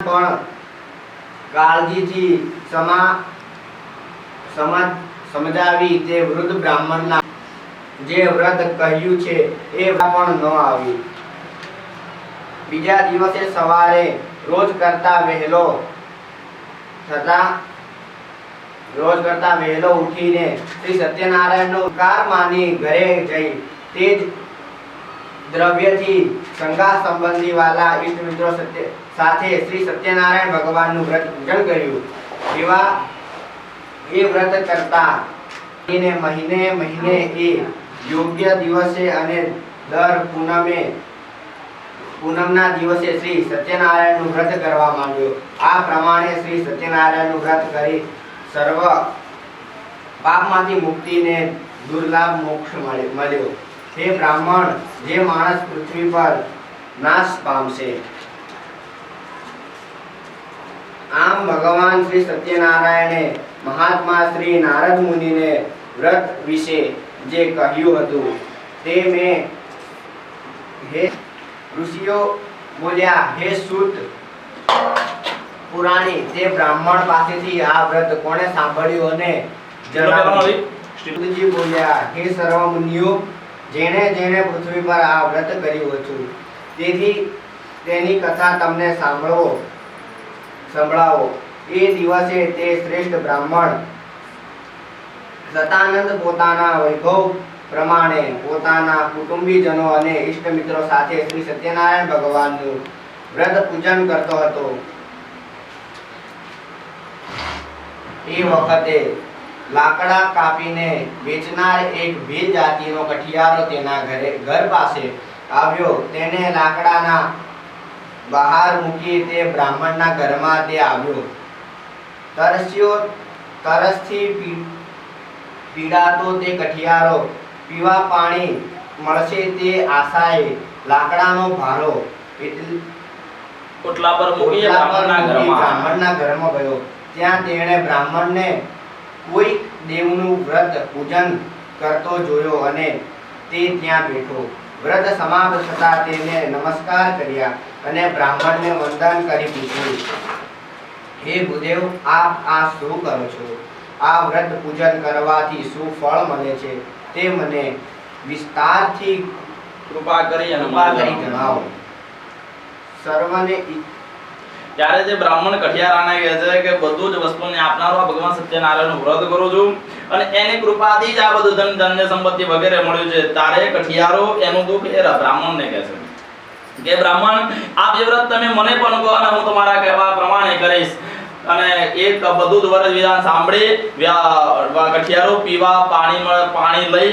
પણ કાળજીથી સમજાવી તે વૃદ્ધ બ્રાહ્મણના જે વ્રત કહ્યું છે એ પણ ન આવી. બીજા દિવસે સવારે રોજ કરતા વહેલો ઉઠીને શ્રી સત્યનારાયણનો ઉપકાર માની ઘરે જઈ તે જ દ્રવ્યથી સંગાહ સંબંધી વાલા ઈષ્ટ મિત્રો સાથે શ્રી સત્યનારાયણ ભગવાનનું વ્રત પૂજન કર્યું. એ વ્રત કરતા મહિને એ યોગ્ય દિવસે અને દર પૂનમના દિવસે શ્રી સત્યનારાયણનું વ્રત કરવા માંડ્યો. આ પ્રમાણે શ્રી સત્યનારાયણનું વ્રત કરી સર્વ પાપમાંથી મુક્તિને દુર્લભ મોક્ષ મળ્યો. હે બ્રાહ્મણ, જે માણસ પૃથ્વી પર નાશ પામશે. આમ ભગવાન શ્રી સત્યનારાયણે મહાત્મા શ્રી નારદ મુનિને વ્રત વિશે જે કહ્યું હતું તે હે ઋષિઓ બોલ્યા, હે સૂત પુરાણી, તે બ્રાહ્મણ પાસેથી આ વ્રત કોણે સાંભળ્યું અને જણાવ્યું? શ્રીજી બોલ્યા, હે સર્વ મુનિઓ, જેણે પૃથ્વી પર આ વ્રત કર્યું હતું તેની કથા તમને સંભળાવો. એ દિવસે તે શ્રેષ્ઠ બ્રાહ્મણ સતાનંદ પોતાના વૈભવ પ્રમાણે પોતાના કુટુંબીજનો અને ઈષ્ટ મિત્રો સાથે શ્રી સત્યનારાયણ ભગવાનનું વ્રત પૂજન કરતો હતો. એ વખતે લાકડા કાપીને વેચનાર એક ભીલ જાતિનો કઠિયારો તેના ઘર પાસે આવ્યો. તેને લાકડાના બહાર મૂકી તે બ્રાહ્મણના ઘરમાં તે આવ્યો. તરસથી પીડાતો તે કઠિયારો પીવા પાણી મળશે તે આશાએ લાકડાનો ભારો ઓટલા પર મૂકી બ્રાહ્મણના ઘરમાં ગયો. ત્યાં તેણે બ્રાહ્મણને કોઈ દેવનું વ્રત પૂજન કરતો જોયો અને તે ત્યાં બેઠો. વ્રત સમાપ્ત થતાં તેને નમસ્કાર કર્યા અને બ્રાહ્મણને વંદન કરી પૂછ્યું, હે ભૂદેવ, આપ આ શું કરો છો? આ વ્રત પૂજન કરવાથી શું ફળ મળે છે તે મને વિસ્તારથી કૃપા કરી જણાવો. સર્વને ત્યારે જે બ્રાહ્મણ કઠિયારાને કહે છે કે બધું જ વસ્તુને આપનારો ભગવાન સત્યનારાયણનું વ્રત કરું છું અને એની કૃપાથી જ આ બધું ધન ધન્ય સંપત્તિ વગેરે મળ્યું છે. તારે કઠિયારો એનું દુઃખ એ બ્રાહ્મણને કહે છે કે બ્રાહ્મણ, આપ જે વ્રત તમે મને પણ કહો અને હું તમારા કહેવા પ્રમાણે કરીશ. અને એક બધું જ વ્રત વિધાન સાંભળી કઠિયારો પીવા પાણી લઈ